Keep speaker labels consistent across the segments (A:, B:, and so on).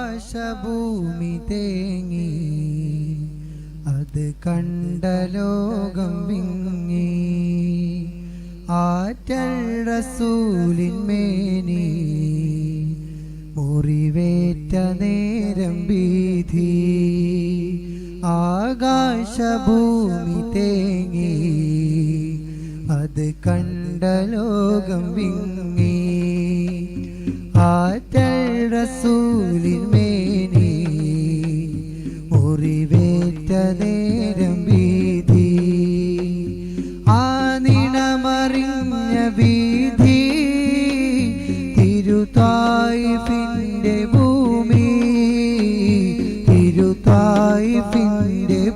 A: ആകാശഭൂമി തേങ്ങി അത് കണ്ട ലോകം വിങ്ങി ആറ്റൽ റസൂലിന്മേനി മുറിവേറ്റ നേരം വീഥി ആകാശഭൂമി തേങ്ങി അത് കണ്ട ലോകം വിങ്ങി ആറ്റൽ റസൂലിന്മേനി മുറിവേറ്റ നേരം വീഥി ആ നിണമറിഞ്ഞ വീഥി തിരുതായിഫിന്റെ ഭൂമി തിരുതായിഫിന്റെ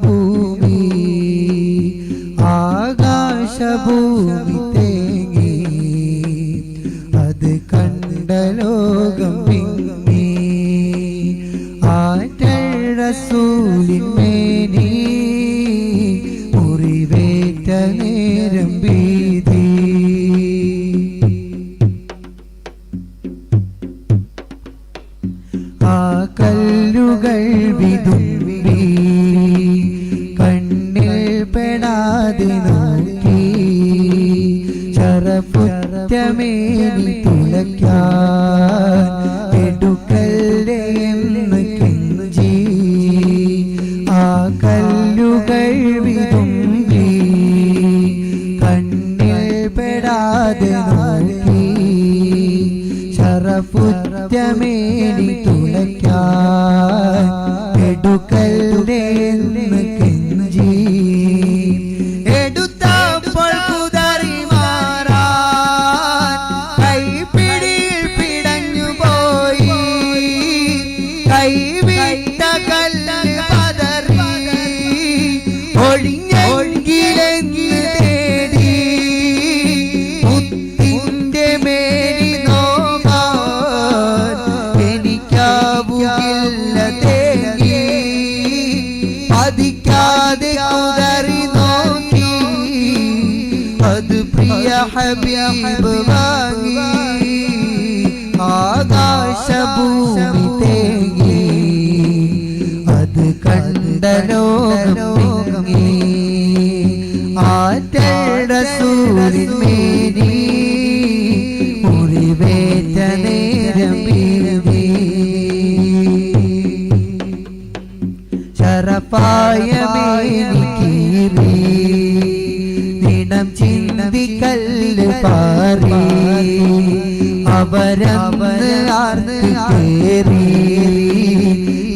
A: ഭൂമി ആകാശഭൂമി തേങ്ങി അത് കണ്ട ലോകം വിങ്ങി ആറ്റൽ റസൂലിന്മേനി മുറിവേറ്റ നേരം വീഥി ആ കല്ലുകൾ വിതുമ്പി കണ്ണിൽ പെടാതെ നോക്കി ചറപുറ്റമേനി തുലയ്ക്കാൻ എടുക്കല്ലേ എന്ന് കെഞ്ചി ആ കല്ലുകൾ വിതുമ്പി കണ്ണിൽ പെടാതെ നോക്കി ചറപുറ്റമേനി തുലയ്ക്കാൻ എടുക്കല്ലേ എന്ന് കെഞ്ചി എടുത്തപ്പോൾ കുതറി മാറാൻ കൈപ്പിടിയിൽ പിടഞ്ഞുപോയി കൈവിട്ട കല്ല് പതറി ഒഴിഞ്ഞെങ്കിലെന്ന് തേടി മുത്തിന്റെ മേനി നോക്കാൻ എനിക്കാവുകില്ല തേങ്ങി പതിക്കാതെ കുതറി നോക്കി അത് പ്രിയ ഹബീബ് വാങ്ങി ആകാശഭൂമി തേങ്ങി അത് കണ്ട ലോകം വിങ്ങി ആറ്റൽ റസൂലിന്മേനി മുറിവേറ്റ നേരം വീഥി ശറഫായ മേനി കീറി നിണം ചിന്തി കല്ല് പാറി അവരമര് ആർന്ന് കേറി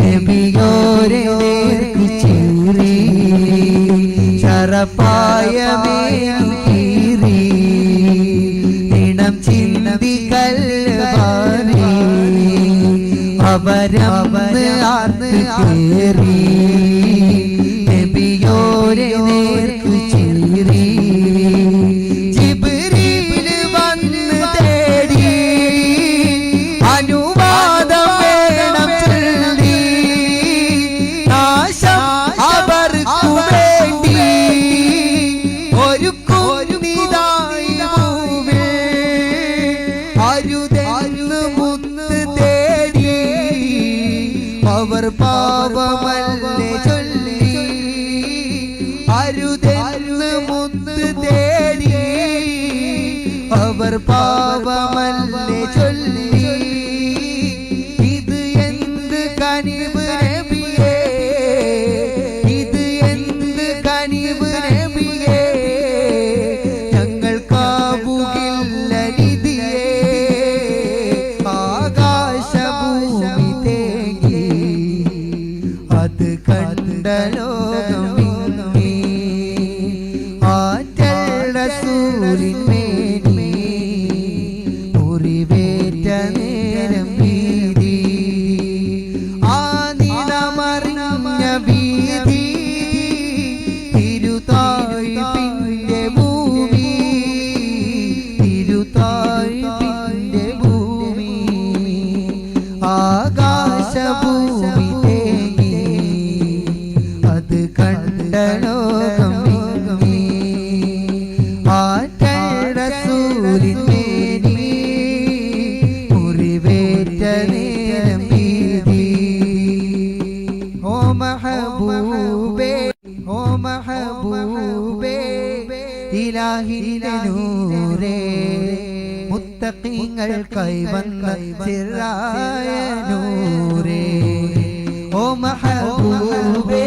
A: നബിയോരെ നേർക്ക് ചീറി ശറഫായ മേനി കീറി നിണം ചിന്തി കല്ല് പാറി അവരമര് ആർന്ന് കേറി നബിയോരെ നേർക്ക് ചീറി ജിബ്രീൽ വന്ന് തേടി അനുവാദം വേണം ചൊല്ലി നാശം അവർക്കു വേണ്ടി ഒരു കുന്നിതായി ഭൂമിൽ അരുതെന്ന് മുത്ത് തേടി അവർ പാപമല്ലേ ചൊല്ലി അരുതെന്ന് മുത്ത് തേടി അവർ പാപമല്ലേ ചൊല്ലി ഇത് എന്ത് കനിവ് നബിയേ ഇത് എന്ത് കനിവ് നബിയേ ഞങ്ങൾക്കാവുകില്ല നിധിയേ ആകാശഭൂമി തേങ്ങി അത് കണ്ട ലോകം വിങ്ങി ആറ്റൽ റസൂലിന്മേനി മുറിവേറ്റ നേരം വീഥി ആ നിണമറിഞ്ഞ വീഥി തിരുതായിഫിന്റെ ഭൂമി തിരുതായിഫിന്റെ ഭൂമി ആകാശഭൂമി തേങ്ങി അത് കണ്ട ലോകം വിങ്ങി ആറ്റൽ റസൂലിന്മേനി മുറിവേറ്റ നേരം ഇലാഹിന്റെ നൂറേ മുത്തഖീങ്ങൾക്കായി വന്ന സിറായ നൂറേ ഓ മഹബൂബേ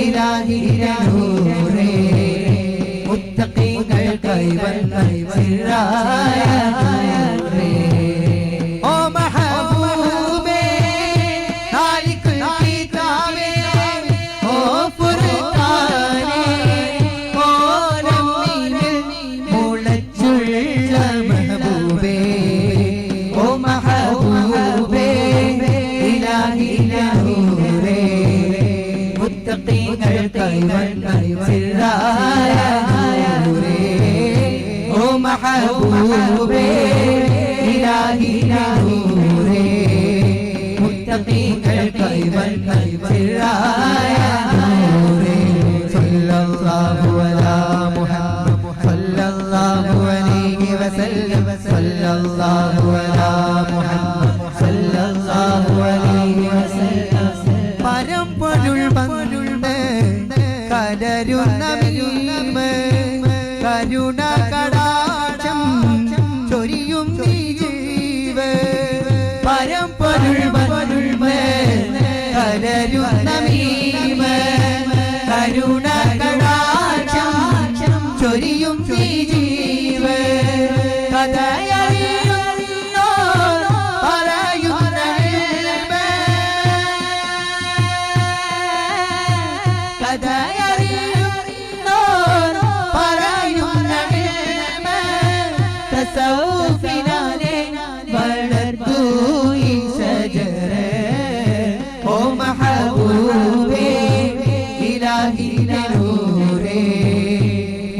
A: ഇലാഹിന്റെ നൂറേ മുത്തഖീങ്ങൾക്കായി വന്ന സിറായ നൂറേ ഓ മഹബൂബേ നാലിക്കുൽ കിതാബേ ഓ ഫുർഖാനേ ഓ നമ്മിൽ മുളച്ചുള്ള മഹബൂബേ ഓ മഹബൂബേ ഇലാഹിന്റെ നൂറേ മുത്തഖീങ്ങൾക്കായി വന്ന സിറായ നൂറേ ഓ മഹബൂബേ ഇലാഹിന്റെ നൂറേ മുത്തഖീങ്ങൾക്കായി വന്ന സിറായ നൂറേ സല്ലല്ലാഹു അലാ മുഹമ്മദ് സല്ലല്ലാഹു അലൈഹി വസല്ലം സല്ലല്ലാഹു അലാ മുഹമ്മദ് സല്ലല്ലാഹു അലൈഹി വസല്ലം പരമ്പൊരുൾ പണ്ട് കരരുന്ന മീമ് കരുണ കടാക്ഷം ചൊരിയും നീ ജീവ പരമ്പൊരുൾ പണ്ട് കരരുന്ന മീമ് കരുണ കടാക്ഷം ചൊരിയും നീ ജീവ കഥയറിയുന്നോ പറയുന്ന കഥയറിയുന്നോ പറയുന്ന തസൗഫിനാലെ വളർത്തൂ ഈ ശജറ ഓ മഹബൂബേ ഇലാഹിന്റെ നൂറേ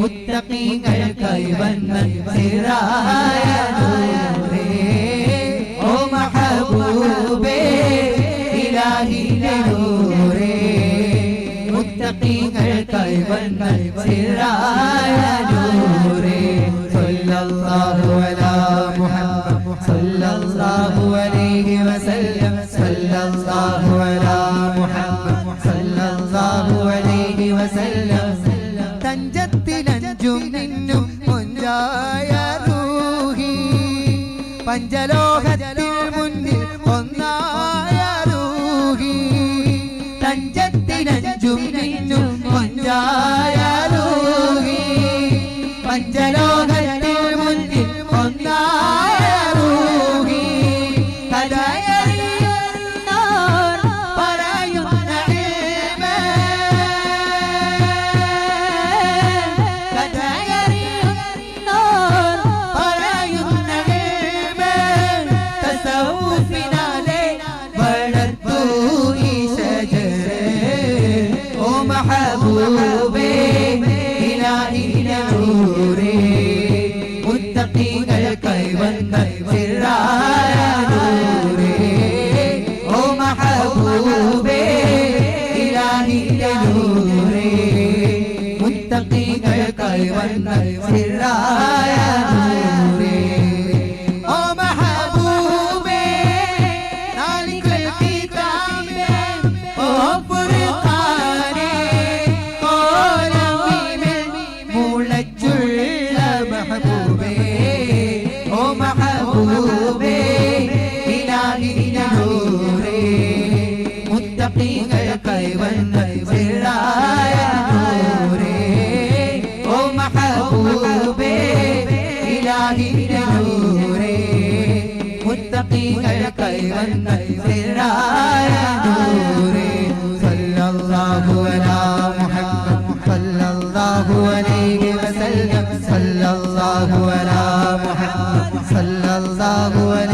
A: മുത്തഖീങ്ങൾക്കായി വന്ന സിറായ നൂറേ ഓ മഹബൂബേ ഇലാഹിന്റെ നൂറേ മുത്തഖീങ്ങൾക്കായി വന്ന സിറായ നൂറേ സല്ലല്ലാഹു അലാ മുഹമ്മദ് സല്ലല്ലാഹു അലൈഹി വസല്ലം സല്ലല്ലാഹു അലാ മുഹമ്മദ് സല്ലല്ലാഹു അലൈഹി വസല്ലം തഞ്ചത്തിലഞ്ചും നിന്നും പൊഞ്ചായ റൂഹി പഞ്ചലോകത്തിൽ മുന്നിൽ ഒന്നായ റൂഹി തഞ്ചത്തിലഞ്ചും നിന്നും പൊഞ്ചായ റൂഹി പഞ്ചലോകത്തിൽ മുന്നിൽ ഒന്നായ റൂഹി കഥയറിയുന്നോർ പറയുന്ന ഇൽമ് കഥയറിയുന്നോർ പറയുന്ന ഇൽമ് തസൗഫിനാലെ വളർത്തൂ ഈ ശജറ ഓ മഹബൂബേ ഇലാഹിന്റെ നൂറേ മുത്തഖീങ്ങൾക്കായി വന്ന സിറായ നൂറേ ഓ മഹബൂബേ ഇലാഹിന്റെ നൂറേ മുത്തഖീങ്ങൾക്കായി വന്ന സിറായ നൂറേ ഓ മഹബൂബേ നാലിക്കുൽ കിതാബേ ഓ ഫുർഖാനേ ഓ നമ്മിൽ മുളച്ചുള്ള മഹബൂബേ ഓ മഹബൂബേ ഇലാഹിന്റെ നൂറേ മുത്തഖീങ്ങൾക്കായി വന്ന സിറായ നൂറേ ഓ മഹബൂബേ ഇലാഹിന്റെ നൂറേ മുത്തഖീങ്ങൾക്കായി വന്ന സിറായ നൂറേ സല്ലല്ലാഹു അലാ മുഹമ്മദ് സല്ലല്ലാഹു അലൈഹി വസല്ലം സല്ലല്ലാഹു അലാ മുഹമ്മദ് സല്ലല്ലാഹു അലൈഹി